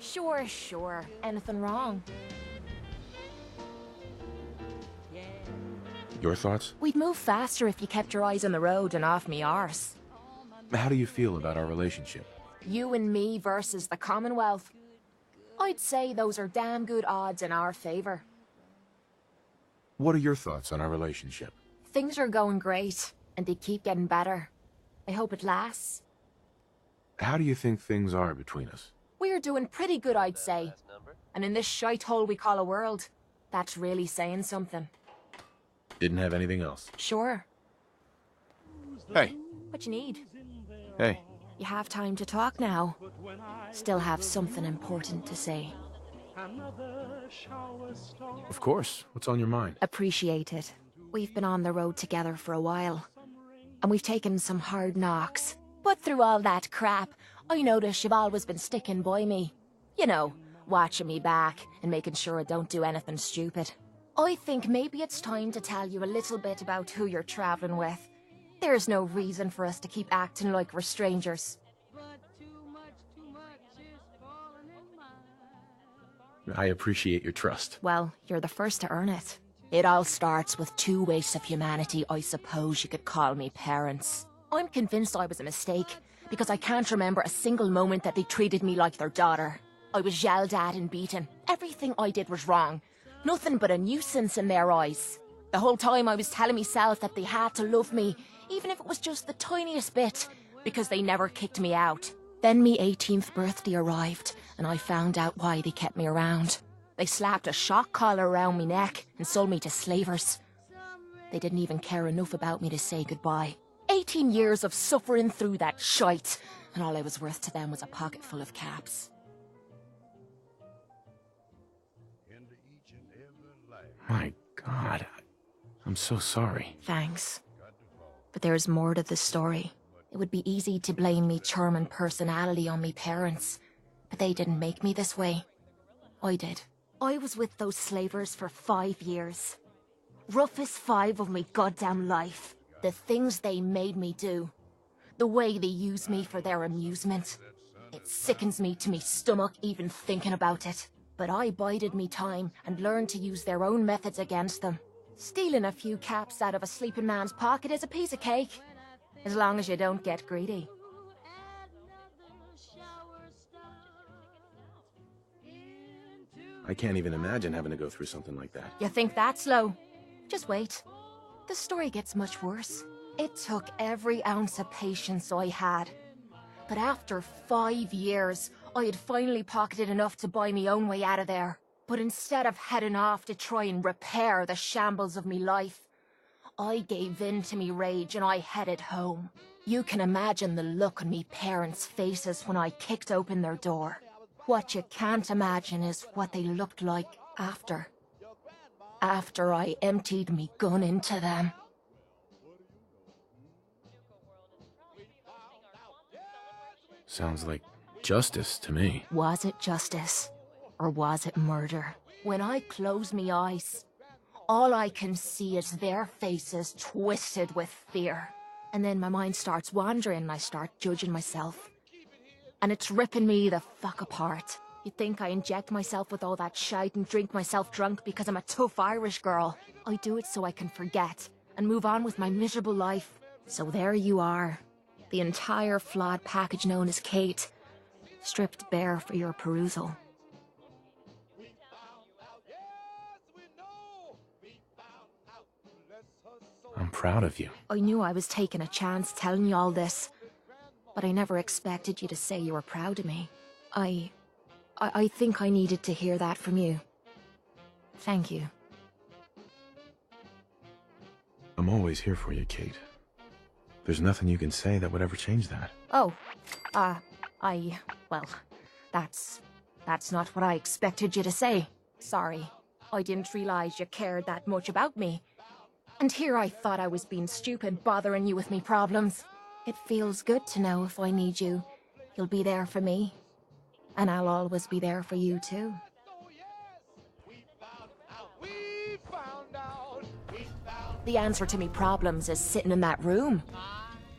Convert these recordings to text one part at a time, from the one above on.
Sure. Anything wrong? Your thoughts? We'd move faster if you kept your eyes on the road and off me arse. How do you feel about our relationship? You and me versus the Commonwealth. I'd say those are damn good odds in our favor. What are your thoughts on our relationship? Things are going great, and they keep getting better. I hope it lasts. How do you think things are between us? We're doing pretty good, I'd say. And in this shite hole we call a world, that's really saying something. Didn't have anything else? Sure. Hey. What you need? Hey. You have time to talk now. Still have something important to say. Of course. What's on your mind? Appreciate it. We've been on the road together for a while. And we've taken some hard knocks. But through all that crap, I notice you've always been sticking by me. You know, watching me back and making sure I don't do anything stupid. I think maybe it's time to tell you a little bit about who you're traveling with. There's no reason for us to keep acting like we're strangers. I appreciate your trust. Well, you're the first to earn it. It all starts with two wastes of humanity. I suppose you could call me parents. I'm convinced I was a mistake, because I can't remember a single moment that they treated me like their daughter. I was yelled at and beaten. Everything I did was wrong. Nothing but a nuisance in their eyes. The whole time I was telling myself that they had to love me, even if it was just the tiniest bit, because they never kicked me out. Then me 18th birthday arrived, and I found out why they kept me around. They slapped a shock collar around me neck and sold me to slavers. They didn't even care enough about me to say goodbye. 18 years of suffering through that shite, and all I was worth to them was a pocket full of caps. My God. I'm so sorry. Thanks. But there's more to the story. It would be easy to blame me charming personality on me parents, but they didn't make me this way. I did. I was with those slavers for 5 years. Roughest 5 of me goddamn life. The things they made me do. The way they used me for their amusement. It sickens me to me stomach even thinking about it. But I bided me time and learned to use their own methods against them. Stealing a few caps out of a sleeping man's pocket is a piece of cake. As long as you don't get greedy. I can't even imagine having to go through something like that. You think that's low? Just wait. The story gets much worse. It took every ounce of patience I had. But after 5 years, I had finally pocketed enough to buy me own way out of there. But instead of heading off to try and repair the shambles of me life, I gave in to me rage and I headed home. You can imagine the look on me parents' faces when I kicked open their door. What you can't imagine is what they looked like after. After I emptied me gun into them. Sounds like justice to me. Was it justice? Or was it murder? When I close me eyes, all I can see is their faces twisted with fear. And then my mind starts wandering and I start judging myself. And it's ripping me the fuck apart. You'd think I inject myself with all that shite and drink myself drunk because I'm a tough Irish girl. I do it so I can forget and move on with my miserable life. So there you are. The entire flawed package known as CAIT, stripped bare for your perusal. I'm proud of you. I knew I was taking a chance telling you all this, but I never expected you to say you were proud of me. I think I needed to hear that from you. Thank you. I'm always here for you, Kate. There's nothing you can say that would ever change that. Oh, well, that's not what I expected you to say. Sorry, I didn't realize you cared that much about me. And here I thought I was being stupid, bothering you with me problems. It feels good to know if I need you, you'll be there for me. And I'll always be there for you too. The answer to me problems is sitting in that room.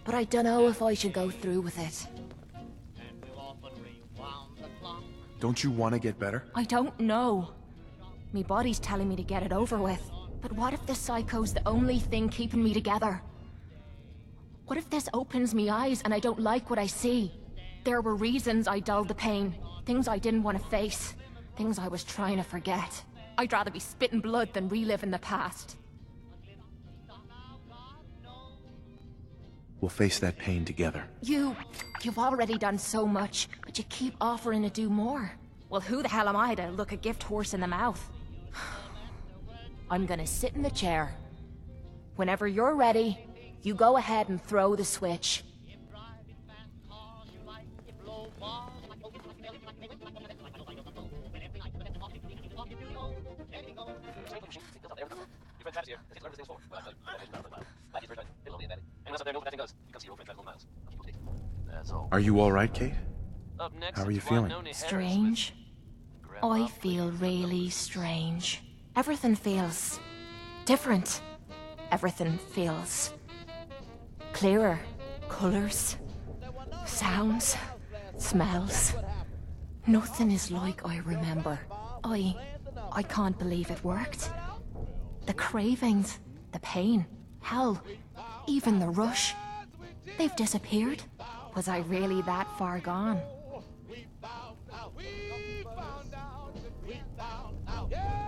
But I don't know if I should go through with it. Don't you want to get better? I don't know. Me body's telling me to get it over with. But what if this psycho's the only thing keeping me together? What if this opens me eyes and I don't like what I see? There were reasons I dulled the pain. Things I didn't want to face. Things I was trying to forget. I'd rather be spitting blood than reliving the past. We'll face that pain together. You've already done so much, but you keep offering to do more. Well, who the hell am I to look a gift horse in the mouth? I'm gonna sit in the chair. Whenever you're ready, you go ahead and throw the switch. Are you all right, Kate? How are you feeling? Strange. I feel really strange. Everything feels different. Everything feels clearer. Colors, sounds, smells. Nothing is like I remember. I can't believe it worked. The cravings, the pain, hell, even the rush. They've disappeared. Was I really that far gone?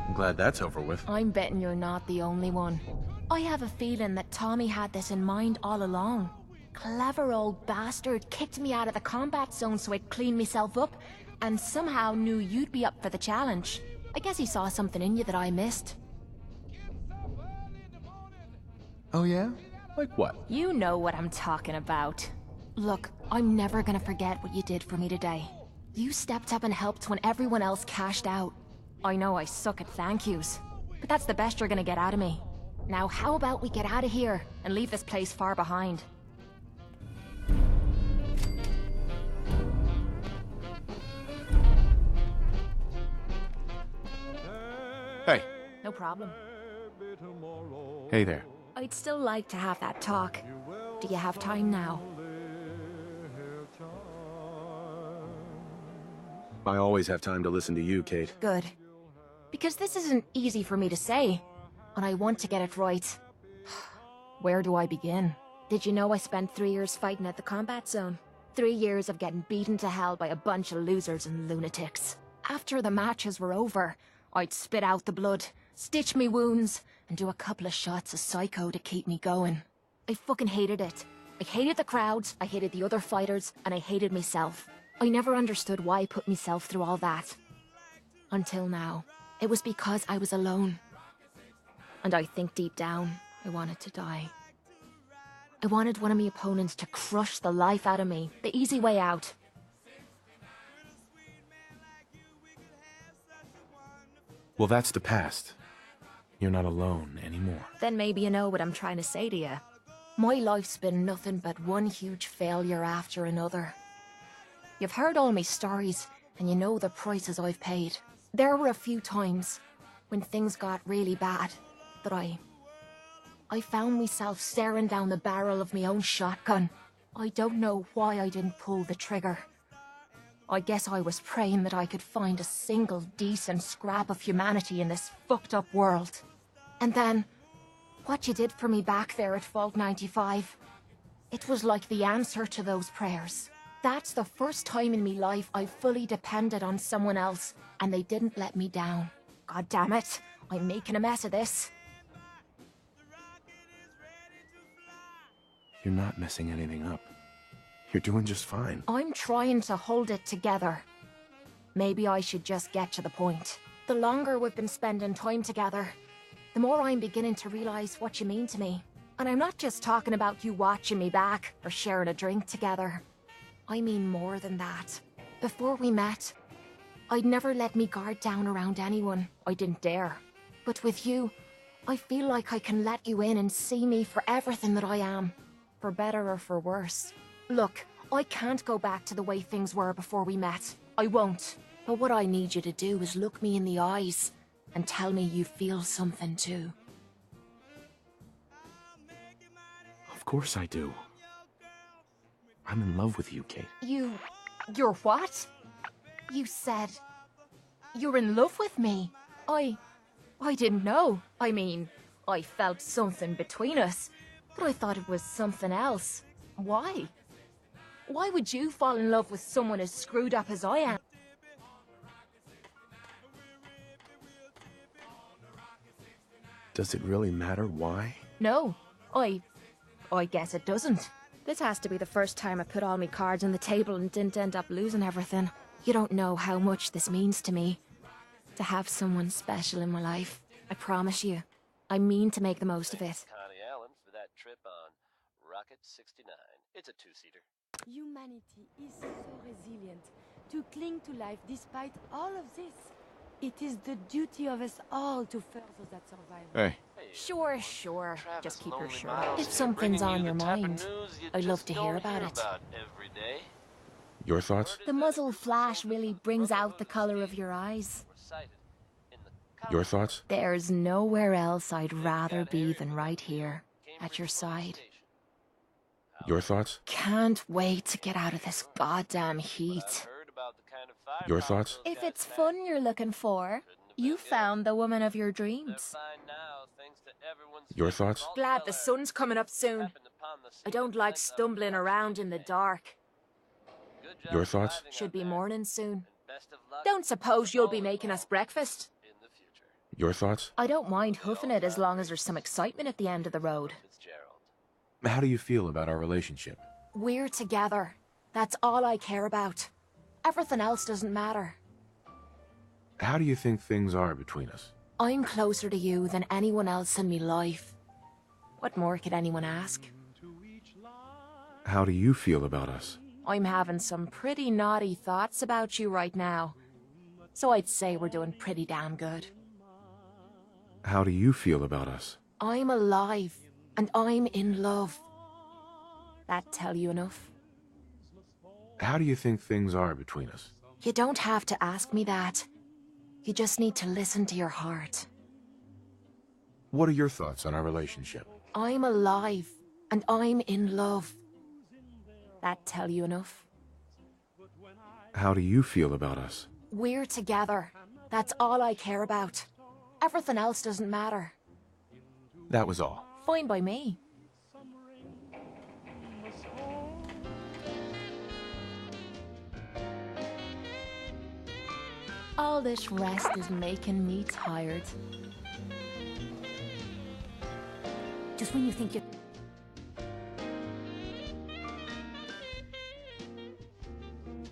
I'm glad that's over with. I'm betting you're not the only one. I have a feeling that Tommy had this in mind all along. Clever old bastard kicked me out of the combat zone so I'd clean myself up, and somehow knew you'd be up for the challenge. I guess he saw something in you that I missed. Oh yeah? Like what? You know what I'm talking about. Look, I'm never gonna forget what you did for me today. You stepped up and helped when everyone else cashed out. I know I suck at thank yous, but that's the best you're gonna get out of me. Now how about we get out of here and leave this place far behind? Hey. No problem. Hey there. I'd still like to have that talk. Do you have time now? I always have time to listen to you, Kate. Good. Because this isn't easy for me to say, and I want to get it right. Where do I begin? Did you know I spent 3 years fighting at the combat zone? 3 years of getting beaten to hell by a bunch of losers and lunatics. After the matches were over, I'd spit out the blood, stitch me wounds, and do a couple of shots of psycho to keep me going. I fucking hated it. I hated the crowds, I hated the other fighters, and I hated myself. I never understood why I put myself through all that. Until now. It was because I was alone. And I think deep down, I wanted to die. I wanted one of my opponents to crush the life out of me, the easy way out. Well, that's the past. You're not alone anymore. Then maybe you know what I'm trying to say to you. My life's been nothing but one huge failure after another. You've heard all my stories, and you know the prices I've paid. There were a few times, when things got really bad, that I found myself staring down the barrel of my own shotgun. I don't know why I didn't pull the trigger. I guess I was praying that I could find a single decent scrap of humanity in this fucked up world. And then, what you did for me back there at Fault 95, it was like the answer to those prayers. That's the first time in me life I fully depended on someone else, and they didn't let me down. God damn it, I'm making a mess of this. You're not messing anything up. You're doing just fine. I'm trying to hold it together. Maybe I should just get to the point. The longer we've been spending time together, the more I'm beginning to realize what you mean to me. And I'm not just talking about you watching me back or sharing a drink together. I mean more than that. Before we met, I'd never let me guard down around anyone. I didn't dare. But with you, I feel like I can let you in and see me for everything that I am. For better or for worse. Look, I can't go back to the way things were before we met. I won't. But what I need you to do is look me in the eyes and tell me you feel something too. Of course I do. I'm in love with you, Kate. You're what? You said you're in love with me. I didn't know. I mean, I felt something between us, but I thought it was something else. Why? Why would you fall in love with someone as screwed up as I am? Does it really matter why? No, I guess it doesn't. This has to be the first time I put all my cards on the table and didn't end up losing everything. You don't know how much this means to me. To have someone special in my life. I promise you. I mean to make the most of it. Connie Allen for that trip on Rocket 69. It's a two-seater. Humanity is so resilient to cling to life despite all of this. It is the duty of us all to further that survival. Hey. Sure. Just keep your Lonely shirt. Miles If here, something's bringing on you your the type of mind, news you I'd love just to hear don't about it. every day. Your thoughts? The muzzle flash really brings out the color of your eyes. Your thoughts? There's nowhere else I'd rather be than right here, at your side. Your thoughts? Can't wait to get out of this goddamn heat. Your thoughts? If it's fun you're looking for, you found the woman of your dreams. Your thoughts? Glad the sun's coming up soon. I don't like stumbling around in the dark. Your thoughts? Should be morning soon. Don't suppose you'll be making us breakfast? Your thoughts? I don't mind hoofing it as long as there's some excitement at the end of the road. How do you feel about our relationship? We're together. That's all I care about. Everything else doesn't matter. How do you think things are between us? I'm closer to you than anyone else in me life. What more could anyone ask? How do you feel about us? I'm having some pretty naughty thoughts about you right now. So I'd say we're doing pretty damn good. How do you feel about us? I'm alive, and I'm in love. That tell you enough? How do you think things are between us? You don't have to ask me that. You just need to listen to your heart. What are your thoughts on our relationship? I'm alive, and I'm in love. That tell you enough? How do you feel about us? We're together. That's all I care about. Everything else doesn't matter. That was all. Fine by me. All this rest is making me tired. Just when you think you're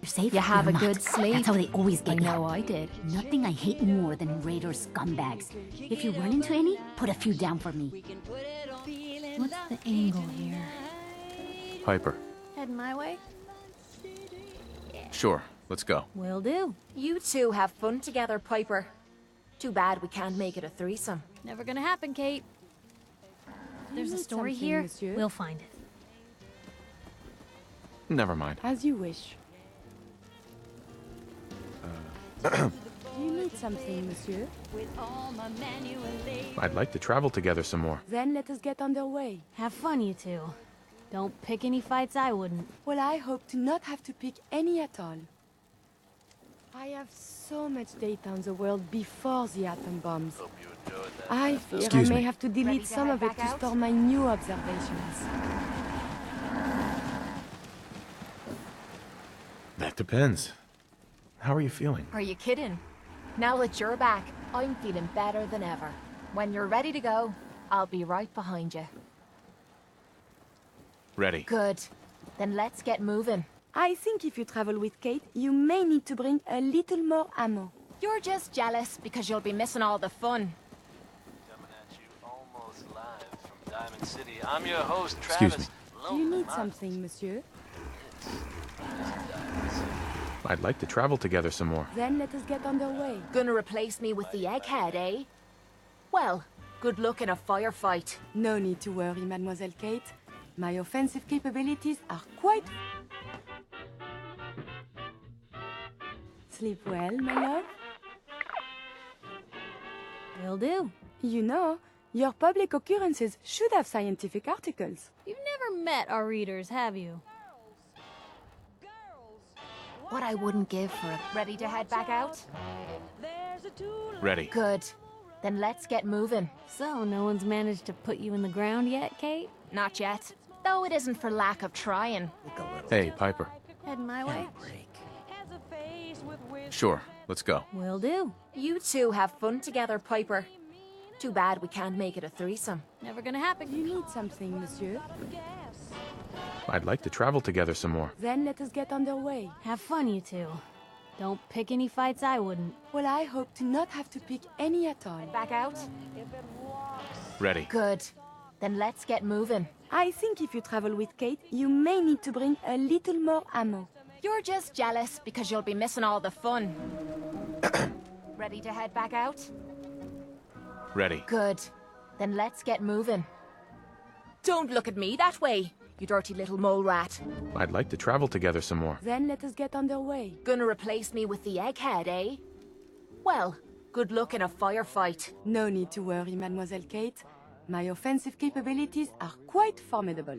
safe, You have you're a not. good sleep. That's how they always I get you. know I did. Nothing I hate more than raider scumbags. If you run into any, put a few down for me. What's the angle here? Piper. Heading my way? Sure, let's go. Will do. You two have fun together, Piper. Too bad we can't make it a threesome. Never gonna happen, Kate. There's a need story something, here. monsieur? We'll find it. Never mind. As you wish. You need something, monsieur? I'd like to travel together some more. Then let us get underway. Have fun, you two. Don't pick any fights I wouldn't. Well, I hope to not have to pick any at all. I have so much data on the world before the atom bombs. Hope you enjoyed that. I fear Excuse I may me. have to delete some of it to store my new observations. That depends. How are you feeling? Are you kidding? Now that you're back, I'm feeling better than ever. When you're ready to go, I'll be right behind you. Ready. Good. Then let's get moving. I think if you travel with Kate, you may need to bring a little more ammo. You're just jealous because you'll be missing all the fun. Coming at you almost live from Diamond City. I'm your host, Excuse Travis. Do you need something, monsieur? I'd like to travel together some more. Then let us get underway. Gonna replace me with the egghead, eh? Well, good luck in a firefight. No need to worry, Mademoiselle Kate. My offensive capabilities are quite... Sleep well, my love? Will do. You know, your public occurrences should have scientific articles. You've never met our readers, have you? What I wouldn't give for it. Ready to head back out? Ready. Good. Then let's get moving. So, no one's managed to put you in the ground yet, Kate? Not yet. Though it isn't for lack of trying. Hey, Piper. Heading my way? Sure, let's go. Will do. You two have fun together, Piper. Too bad we can't make it a threesome. Never gonna happen. You need something, monsieur? I'd like to travel together some more. Then let us get underway. Have fun, you two. Don't pick any fights I wouldn't. Well, I hope to not have to pick any at all. Back out? Ready. Good. Then let's get moving. I think if you travel with Kate, you may need to bring a little more ammo. You're just jealous because you'll be missing all the fun. Ready to head back out? Ready. Good. Then let's get moving. Don't look at me that way, you dirty little mole rat. I'd like to travel together some more. Then let us get underway. Gonna replace me with the egghead, eh? Well, good luck in a firefight. No need to worry, Mademoiselle Kate. My offensive capabilities are quite formidable.